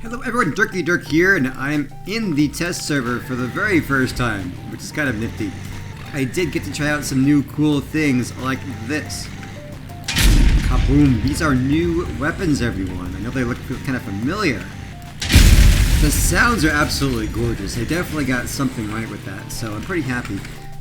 Hello everyone, Dirky DIrk here, and I'm in the test server for the very first time, which is kind of nifty. I did get to try out some new cool things like this. Kaboom! These are new weapons, everyone. I know they look kind of familiar. The sounds are absolutely gorgeous. They definitely got something right with that, so I'm pretty happy.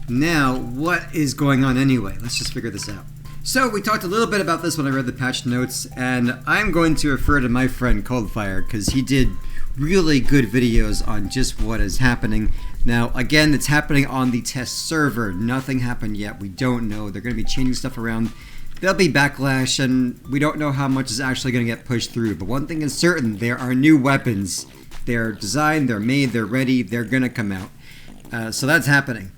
Now, what is going on anyway? Let's just figure this out. So we talked a little bit about this when I read the patch notes, and I'm going to refer to my friend Coldfire because he did really good videos on just what is happening. Now, again, it's happening on the test server. Nothing happened yet. We don't know. They're going to be changing stuff around. There'll be backlash, and we don't know how much is actually going to get pushed through. But one thing is certain, there are new weapons. They're designed, they're made, they're ready, they're going to come out. So that's happening.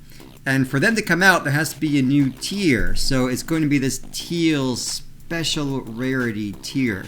And for them to come out, there has to be a new tier. So it's going to be this teal special rarity tier,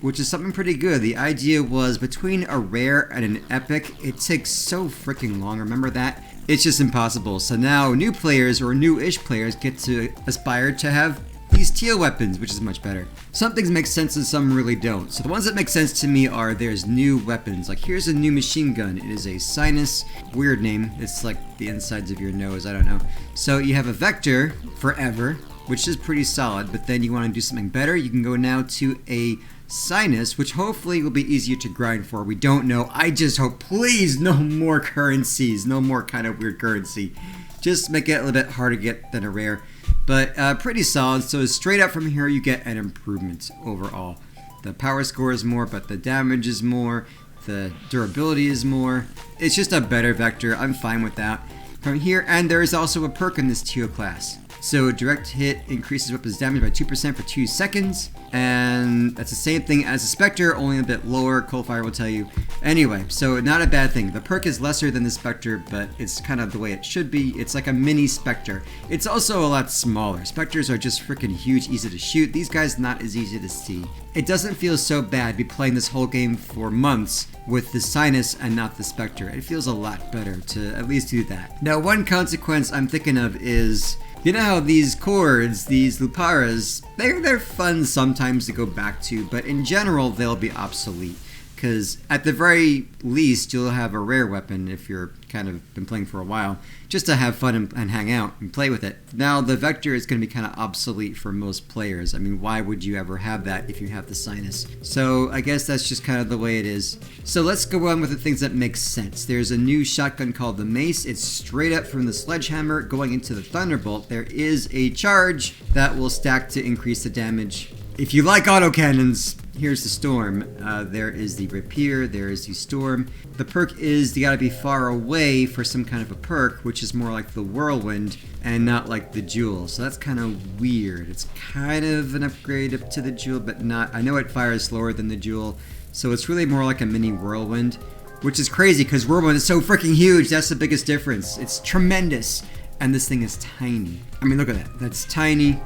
which is something pretty good. The idea was between a rare and an epic, it takes so freaking long. Remember that? It's just impossible. So now new players or new-ish players get to aspire to have these teal weapons, which is much better. Some things make sense and some really don't. So the ones that make sense to me are there's new weapons. Like here's a new machine gun. It is a sinus, weird name. It's like the insides of your nose, I don't know. So you have a vector forever, which is pretty solid, but then you want to do something better. You can go now to a sinus, which hopefully will be easier to grind for. We don't know. I just hope, please, no more currencies. No more kind of weird currency. Just make it a little bit harder to get than a rare. But pretty solid, so straight up from here you get an improvement overall. The power score is more, but the damage is more, the durability is more. It's just a better vector, I'm fine with that. From here, and there is also a perk in this teal class. So direct hit increases weapons damage by 2% for 2 seconds, and that's the same thing as a Spectre, only a bit lower, Coldfire will tell you. Anyway, so not a bad thing. The perk is lesser than the Spectre, but it's kind of the way it should be. It's like a mini Spectre. It's also a lot smaller. Spectres are just freaking huge, easy to shoot. These guys not as easy to see. It doesn't feel so bad to be playing this whole game for months with the Sinus and not the Spectre. It feels a lot better to at least do that. Now, one consequence I'm thinking of is, you know how these chords, these luparas, they're fun sometimes to go back to, but in general they'll be obsolete. Because at the very least you'll have a rare weapon if you're kind of been playing for a while, just to have fun and hang out and play with it. Now the vector is going to be kind of obsolete for most players. I mean, why would you ever have that if you have the sinus? So I guess that's just kind of the way it is. So let's go on with the things that make sense. There's a new shotgun called the Mace. It's straight up from the sledgehammer going into the Thunderbolt. There is a charge that will stack to increase the damage. If you like autocannons, here's the Storm. There is the Rapier, there is the Storm. The perk is you gotta be far away for some kind of a perk, which is more like the Whirlwind and not like the Jewel. So that's kind of weird. It's kind of an upgrade up to the Jewel, but not. I know it fires slower than the Jewel, so it's really more like a mini Whirlwind, which is crazy because Whirlwind is so freaking huge. That's the biggest difference. It's tremendous, and this thing is tiny. I mean, look at that. That's tiny.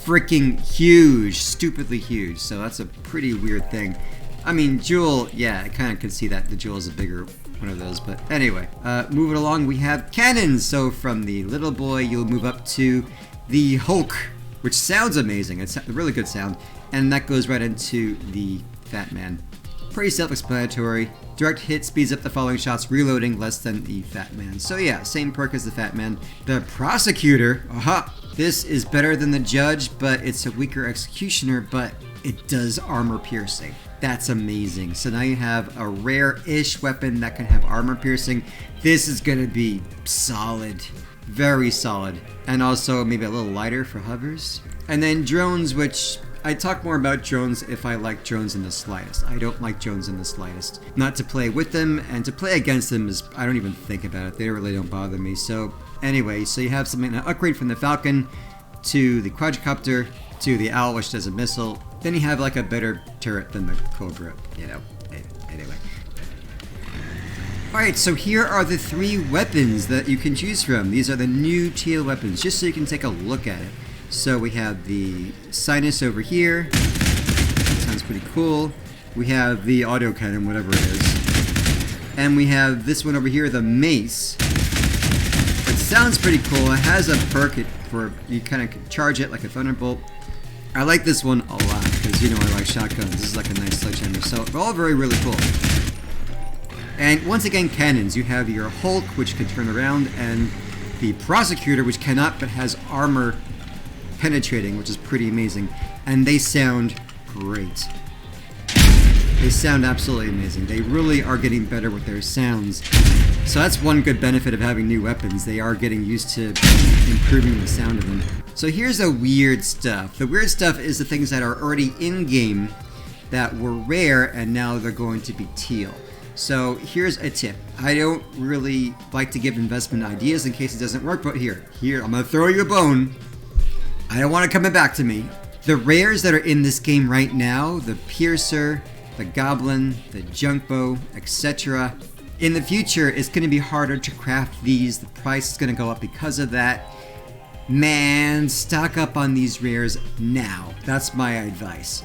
Freaking huge, stupidly huge. So that's a pretty weird thing. I mean, Jewel, yeah, I kind of could see that the Jewel is a bigger one of those. But anyway, moving along, we have cannons. So from the little boy, you'll move up to the Hulk, which sounds amazing. It's a really good sound, and that goes right into the Fat Man. Pretty self-explanatory. Direct hit speeds up the following shots, reloading less than the Fat Man. So yeah, same perk as the Fat Man. The Prosecutor, aha! This is better than the Judge, but it's a weaker Executioner, but it does armor piercing. That's amazing. So now you have a rare-ish weapon that can have armor piercing. This is gonna be solid. Very solid. And also maybe a little lighter for hovers. And then drones, which I talk more about drones if I like drones in the slightest. I don't like drones in the slightest. Not to play with them, and to play against them is, I don't even think about it. They really don't bother me. So anyway, so you have something, an upgrade from the Falcon to the Quadricopter to the Owl, which does a missile. Then you have like a better turret than the Cobra, you know. Anyway. Alright, so here are the 3 weapons that you can choose from. These are the new teal weapons, just so you can take a look at it. So we have the Sinus over here. That sounds pretty cool. We have the autocannon, whatever it is. And we have this one over here, the Mace. It sounds pretty cool. It has a perk for you kind of charge it like a Thunderbolt. I like this one a lot because, you know, I like shotguns. This is like a nice sledgehammer. So they're all really cool. And once again, cannons. You have your Hulk, which can turn around, and the Prosecutor, which cannot but has armor penetrating, which is pretty amazing. And they sound great. They sound absolutely amazing. They really are getting better with their sounds. So that's one good benefit of having new weapons. They are getting used to improving the sound of them. So here's the weird stuff. The weird stuff is the things that are already in-game that were rare and now they're going to be teal. So here's a tip. I don't really like to give investment ideas in case it doesn't work, but here, I'm gonna throw you a bone. I don't want it coming back to me. The rares that are in this game right now, the Piercer, the Goblin, the Junk Bow, etc. In the future, it's going to be harder to craft these. The price is going to go up because of that. Man, stock up on these rares now. That's my advice.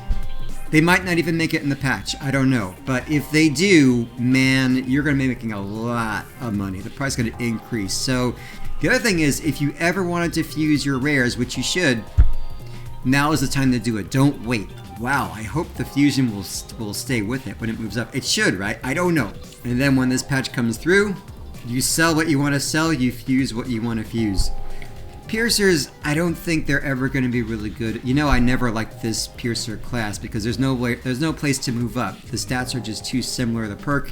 They might not even make it in the patch. I don't know. But if they do, man, you're going to be making a lot of money. The price is going to increase. So the other thing is, if you ever wanted to fuse your rares, which you should, now is the time to do it. Don't wait. Wow, I hope the fusion will stay with it when it moves up. It should, right? I don't know. And then when this patch comes through, you sell what you want to sell, you fuse what you want to fuse. Piercers, I don't think they're ever going to be really good. You know, I never liked this Piercer class because there's no place to move up. The stats are just too similar. The perk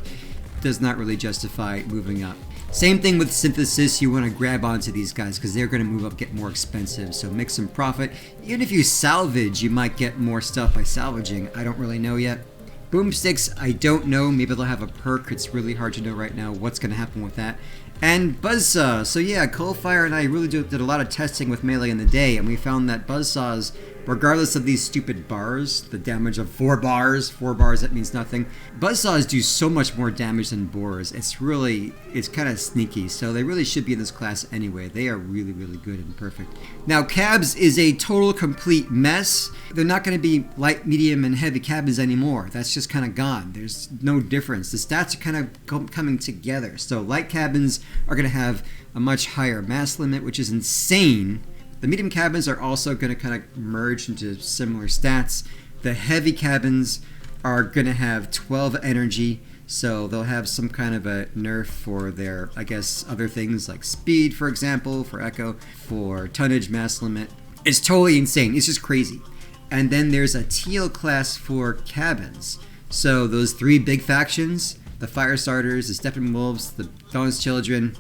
does not really justify moving up. Same thing with Synthesis. You want to grab onto these guys because they're going to move up, get more expensive. So make some profit. Even if you salvage, you might get more stuff by salvaging. I don't really know yet. Boomsticks, I don't know. Maybe they'll have a perk. It's really hard to know right now what's going to happen with that. And Buzzsaw. So yeah, Coldfire and I really did a lot of testing with Melee in the day, and we found that Buzzsaws, regardless of these stupid bars, the damage of 4 bars, that means nothing. Buzzsaws do so much more damage than boars. It's kind of sneaky, so they really should be in this class anyway. They are really, really good and perfect. Now, cabs is a total, complete mess. They're not going to be light, medium, and heavy cabins anymore. That's just kind of gone. There's no difference. The stats are kind of coming together. So light cabins are going to have a much higher mass limit, which is insane. The medium cabins are also going to kind of merge into similar stats. The heavy cabins are going to have 12 energy, so they'll have some kind of a nerf for their, I guess, other things like speed, for example, for echo, for tonnage, mass limit. It's totally insane. It's just crazy. And then there's a teal class for cabins. So those 3 big factions, the Firestarters, the Steppenwolves, the Dawn's Children,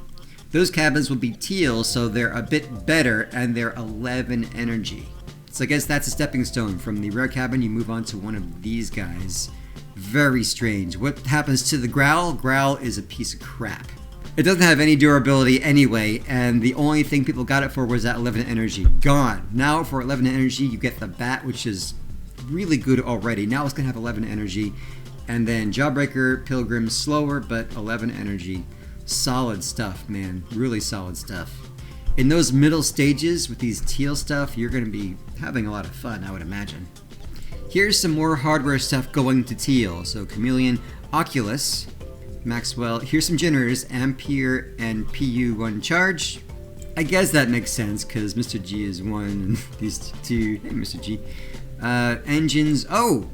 those cabins will be teal, so they're a bit better, and they're 11 energy. So I guess that's a stepping stone. From the rare cabin, you move on to one of these guys. Very strange. What happens to the Growl? Growl is a piece of crap. It doesn't have any durability anyway, and the only thing people got it for was that 11 energy. Gone. Now for 11 energy, you get the Bat, which is really good already. Now it's going to have 11 energy. And then Jawbreaker, Pilgrim, slower, but 11 energy. Solid stuff, man. Really solid stuff. In those middle stages with these teal stuff, you're going to be having a lot of fun, I would imagine. Here's some more hardware stuff going to teal. So Chameleon, Oculus, Maxwell. Here's some generators, Ampere and PU1 charge. I guess that makes sense because Mr. G is 1 and these 2. Hey, Mr. G. Engines. Oh!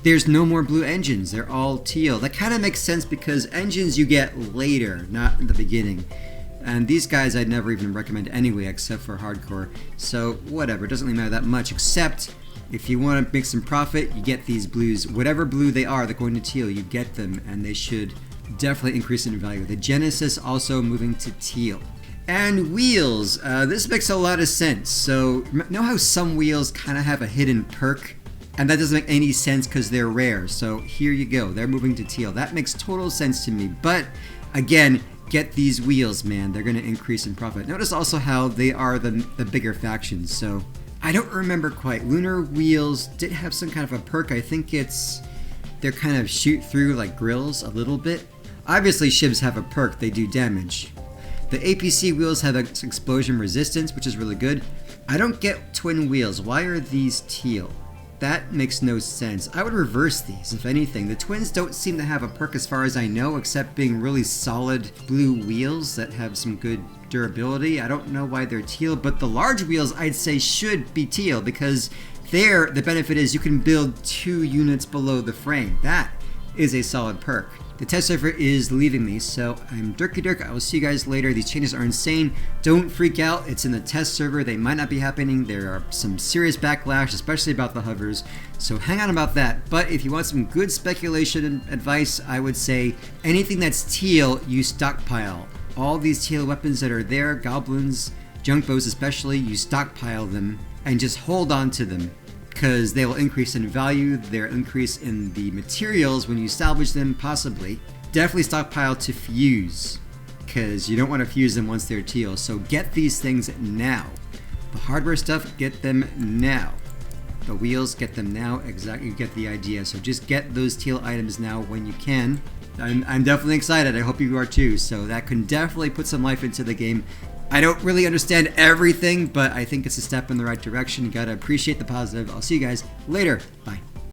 There's no more blue engines. They're all teal. That kind of makes sense because engines you get later, not in the beginning. And these guys I'd never even recommend anyway, except for hardcore. So whatever, it doesn't really matter that much, except if you want to make some profit, you get these blues. Whatever blue they are, they're going to teal. You get them, and they should definitely increase in value. The Genesis also moving to teal. And wheels. This makes a lot of sense. So, know how some wheels kind of have a hidden perk? And that doesn't make any sense because they're rare. So here you go. They're moving to teal. That makes total sense to me. But again, get these wheels, man. They're going to increase in profit. Notice also how they are the bigger factions. So I don't remember quite. Lunar wheels did have some kind of a perk. I think they're kind of shoot through like grills a little bit. Obviously, shivs have a perk. They do damage. The APC wheels have explosion resistance, which is really good. I don't get twin wheels. Why are these teal? That makes no sense. I would reverse these, if anything. The twins don't seem to have a perk as far as I know, except being really solid blue wheels that have some good durability. I don't know why they're teal, but the large wheels I'd say should be teal because there the benefit is you can build 2 units below the frame. That is a solid perk. The test server is leaving me, so I'm Dirky DIrk. I will see you guys later. These changes are insane. Don't freak out. It's in the test server. They might not be happening. There are some serious backlash, especially about the hovers. So hang on about that. But if you want some good speculation advice, I would say anything that's teal, you stockpile. All these teal weapons that are there, goblins, junk bows especially, you stockpile them and just hold on to them, because they will increase in value, they'll increase in the materials when you salvage them, possibly. Definitely stockpile to fuse, because you don't want to fuse them once they're teal, so get these things now. The hardware stuff, get them now. The wheels, get them now, exactly, you get the idea. So just get those teal items now when you can. I'm definitely excited, I hope you are too, so that can definitely put some life into the game. I don't really understand everything, but I think it's a step in the right direction. You gotta appreciate the positive. I'll see you guys later. Bye.